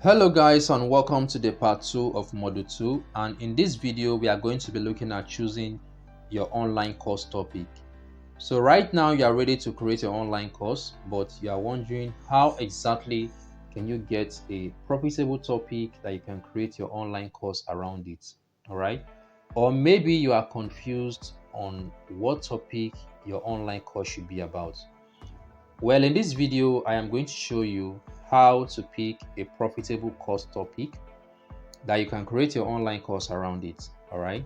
Hello guys, and welcome to the part 2 of module 2, and in this video we are going to be looking at choosing your online course topic. So right now you are ready to create your online course, but you are wondering how exactly can you get a profitable topic that you can create your online course around it. All right, or maybe you are confused on what topic your online course should be about. Well, in this video, I am going to show you how to pick a profitable course topic that you can create your online course around it. All right.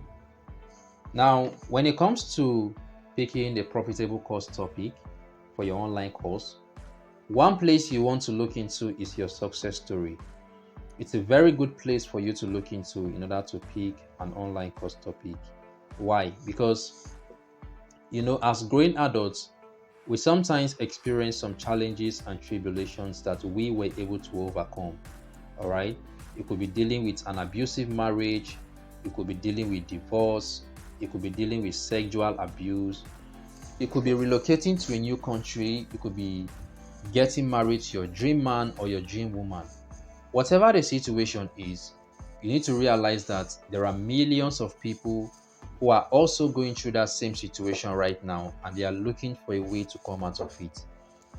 Now, when it comes to picking a profitable course topic for your online course, one place you want to look into is your success story. It's a very good place for you to look into in order to pick an online course topic. Why? Because, as growing adults, we sometimes experience some challenges and tribulations that we were able to overcome. All right. You could be dealing with an abusive marriage, you could be dealing with divorce, you could be dealing with sexual abuse, you could be relocating to a new country, you could be getting married to your dream man or your dream woman. Whatever the situation is, you need to realize that there are millions of people who are also going through that same situation right now, and they are looking for a way to come out of it.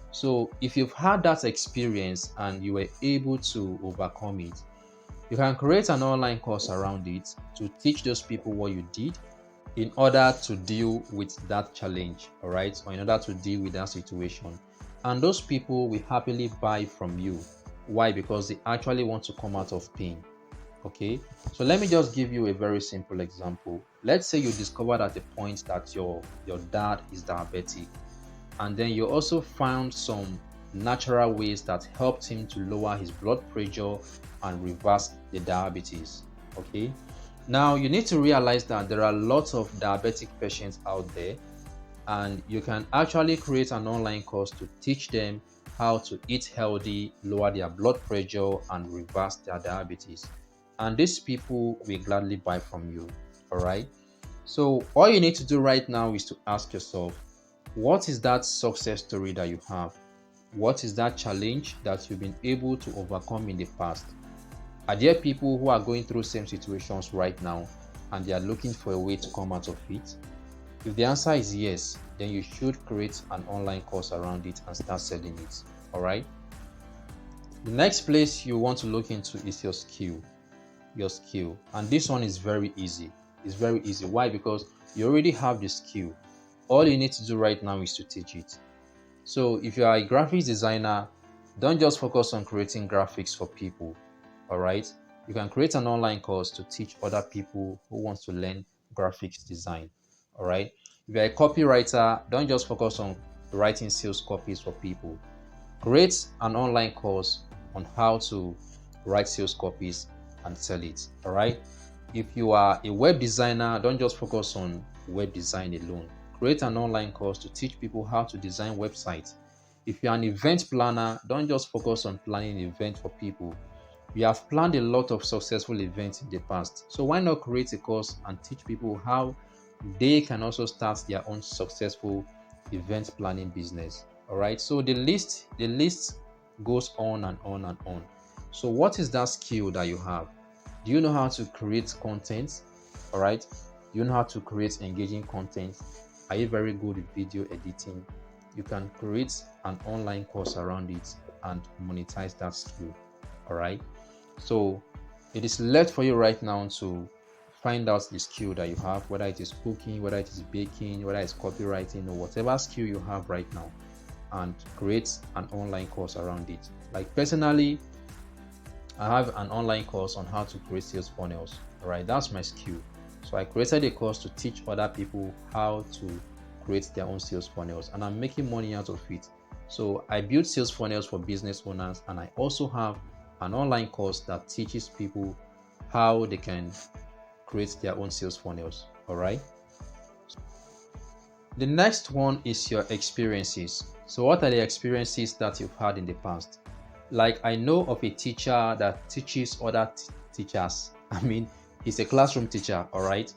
So if you've had that experience and you were able to overcome it, you can create an online course around it to teach those people what you did in order to deal with that challenge, all right, or in order to deal with that situation. And those people will happily buy from you. Why? Because they actually want to come out of pain. Okay, so let me just give you a very simple example. Let's say you discovered at the point that your dad is diabetic, and then you also found some natural ways that helped him to lower his blood pressure and reverse the diabetes. Okay, now you need to realize that there are lots of diabetic patients out there, and you can actually create an online course to teach them how to eat healthy, lower their blood pressure, and reverse their diabetes. And these people will gladly buy from you. All right. So all you need to do right now is to ask yourself, what is that success story that you have? What is that challenge that you've been able to overcome in the past? Are there people who are going through same situations right now and they are looking for a way to come out of it? If the answer is yes, then you should create an online course around it and start selling it. All right. The next place you want to look into is your skill. And this one is very easy. It's very easy. Why? Because you already have the skill. All you need to do right now is to teach it. So if you are a graphics designer, don't just focus on creating graphics for people. All right. You can create an online course to teach other people who want to learn graphics design. All right. If you're a copywriter, don't just focus on writing sales copies for people. Create an online course on how to write sales copies and sell it. All right. If you are a web designer, don't just focus on web design alone. Create an online course to teach people how to design websites. If you're an event planner, don't just focus on planning an event for people. You have planned a lot of successful events in the past. So why not create a course and teach people how they can also start their own successful event planning business? All right. So the list goes on and on and on. So what is that skill that you have? Do you know how to create content? All right. Do you know how to create engaging content? Are you very good with video editing? You can create an online course around it and monetize that skill. All right. So it is left for you right now to find out the skill that you have, whether it is cooking, whether it is baking, whether it's copywriting, or whatever skill you have right now, and create an online course around it. Like personally, I have an online course on how to create sales funnels. All right, that's my skill. So I created a course to teach other people how to create their own sales funnels, and I'm making money out of it. So I build sales funnels for business owners, and I also have an online course that teaches people how they can create their own sales funnels. All right. The next one is your experiences. So what are the experiences that you've had in the past? Like, I know of a teacher that teaches other teachers. I mean, he's a classroom teacher, all right?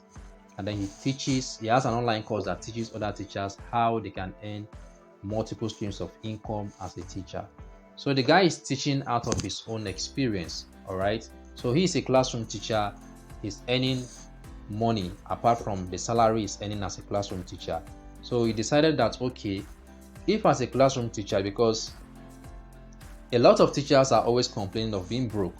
And then he has an online course that teaches other teachers how they can earn multiple streams of income as a teacher. So the guy is teaching out of his own experience. All right. So he is a classroom teacher. He's earning money apart from the salary he's earning as a classroom teacher. So he decided that, okay, if as a classroom teacher, because a lot of teachers are always complaining of being broke,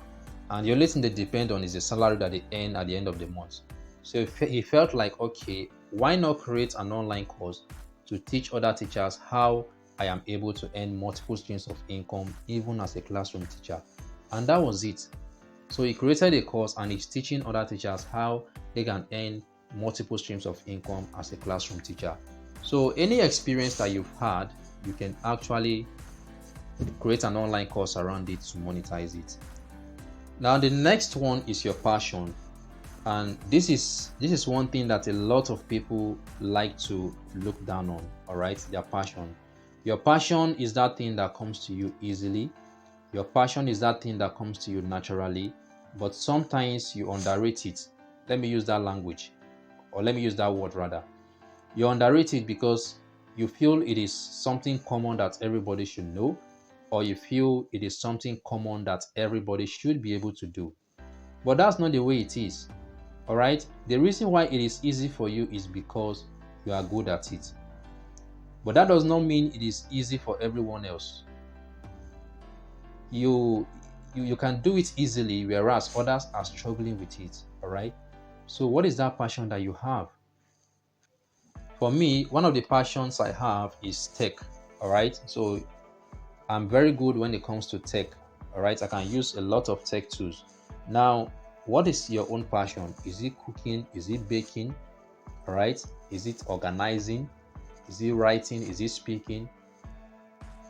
and the only thing they depend on is the salary that they earn at the end of the month. So he felt like, okay, why not create an online course to teach other teachers how I am able to earn multiple streams of income even as a classroom teacher. And that was it. So he created a course and he's teaching other teachers how they can earn multiple streams of income as a classroom teacher. So any experience that you've had, you can actually create an online course around it to monetize it. Now the next one is your passion, and this is one thing that a lot of people like to look down on. All right, their passion. Your passion is that thing that comes to you easily. Your passion is that thing that comes to you naturally, but sometimes you underrate it. Let me use that language, or let me use that word rather. You underrate it because you feel it is something common that everybody should know, or you feel it is something common that everybody should be able to do. But that's not the way it is. All right? The reason why it is easy for you is because you are good at it. But that does not mean it is easy for everyone else. You can do it easily, whereas others are struggling with it. All right? So what is that passion that you have? For me, one of the passions I have is tech. All right? So I'm very good when it comes to tech. All right, I can use a lot of tech tools. Now, what is your own passion? Is it cooking? Is it baking? All right, is it organizing? Is it writing? Is it speaking?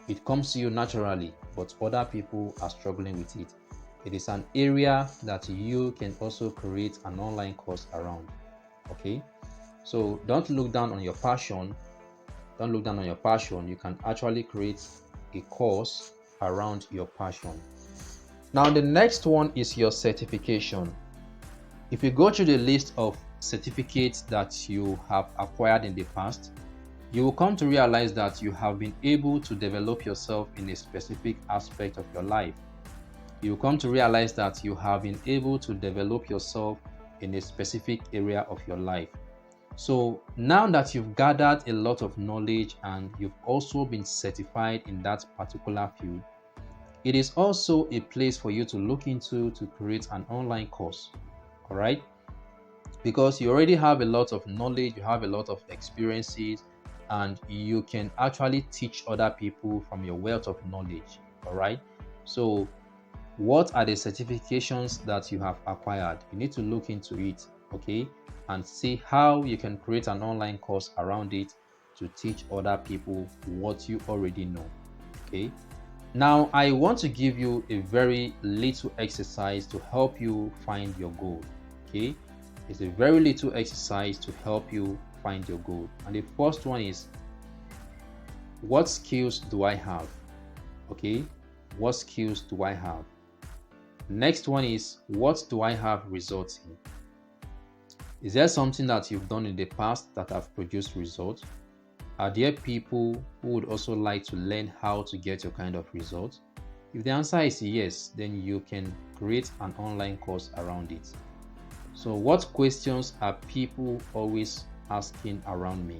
It comes to you naturally, but other people are struggling with it. It is an area that you can also create an online course around. Okay, so don't look down on your passion. Don't look down on your passion. You can actually create a course around your passion. Now, the next one is your certification. If you go through the list of certificates that you have acquired in the past, you will come to realize that you have been able to develop yourself in a specific aspect of your life. You will come to realize that you have been able to develop yourself in a specific area of your life. So now that you've gathered a lot of knowledge and you've also been certified in that particular field, it is also a place for you to look into to create an online course. All right, because you already have a lot of knowledge, you have a lot of experiences, and you can actually teach other people from your wealth of knowledge. All right, so what are the certifications that you have acquired? You need to look into it, okay, and see how you can create an online course around it to teach other people what you already know. Okay, now I want to give you a very little exercise to help you find your goal. Okay, it's a very little exercise to help you find your goal. And the first one is, what skills do I have? Okay, what skills do I have? Next one is, what do I have results in? Is there something that you've done in the past that have produced results? Are there people who would also like to learn how to get your kind of results? If the answer is yes, then you can create an online course around it. So what questions are people always asking around me?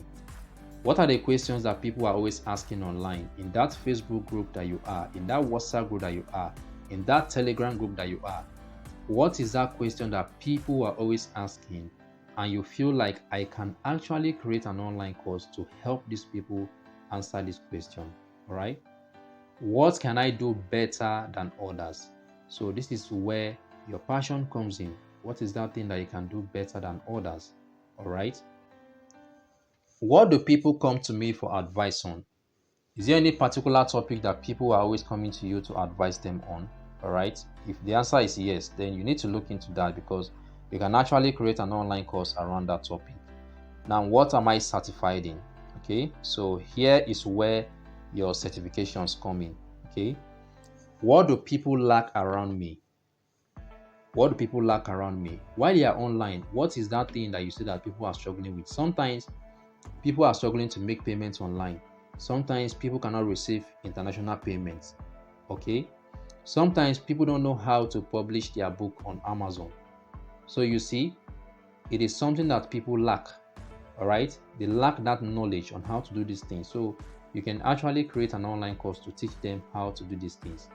What are the questions that people are always asking online, in that Facebook group that you are, in that WhatsApp group that you are, in that Telegram group that you are? What is that question that people are always asking, and you feel like I can actually create an online course to help these people answer this question? All right, what can I do better than others? So this is where your passion comes in. What is that thing that you can do better than others? All right, what do people come to me for advice on? Is there any particular topic that people are always coming to you to advise them on? All right, if the answer is yes, then you need to look into that, because you can actually create an online course around that topic. Now, what am I certified in? Okay, so here is where your certifications come in. Okay, what do people lack around me? What do people lack around me? While they are online, what is that thing that you see that people are struggling with? Sometimes people are struggling to make payments online. Sometimes people cannot receive international payments. Okay, Sometimes people don't know how to publish their book on Amazon. So you see, it is something that people lack. All right, they lack that knowledge on how to do these things. So you can actually create an online course to teach them how to do these things.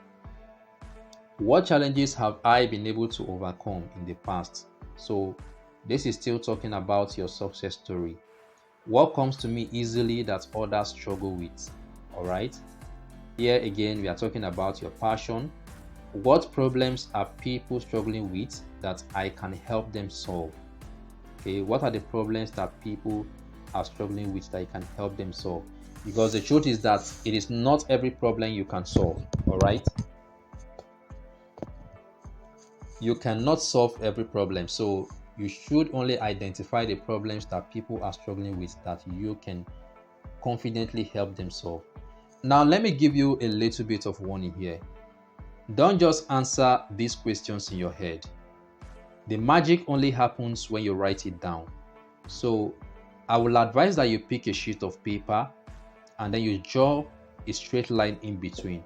What challenges have I been able to overcome in the past? So this is still talking about your success story. What comes to me easily that others struggle with? All right, here again we are talking about your passion. What problems are people struggling with that I can help them solve? Okay, what are the problems that people are struggling with that you can help them solve? Because the truth is that it is not every problem you can solve. All right, you cannot solve every problem, so you should only identify the problems that people are struggling with that you can confidently help them solve. Now let me give you a little bit of warning here. Don't just answer these questions in your head. The magic only happens when you write it down. So I will advise that you pick a sheet of paper and then you draw a straight line in between.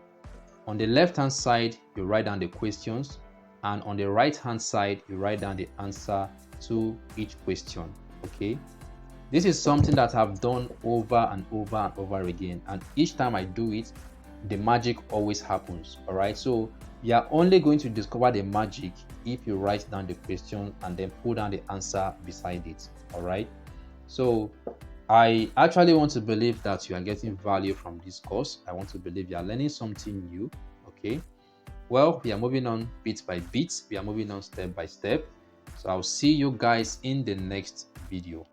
On the left hand side, you write down the questions, and on the right hand side, you write down the answer to each question. Okay, this is something that I've done over and over and over again, and each time I do it, the magic always happens. All right, so you are only going to discover the magic if you write down the question and then put down the answer beside it. All right, so I actually want to believe that you are getting value from this course. I want to believe you are learning something new. Okay, well, we are moving on bit by bit, we are moving on step by step. So I'll see you guys in the next video.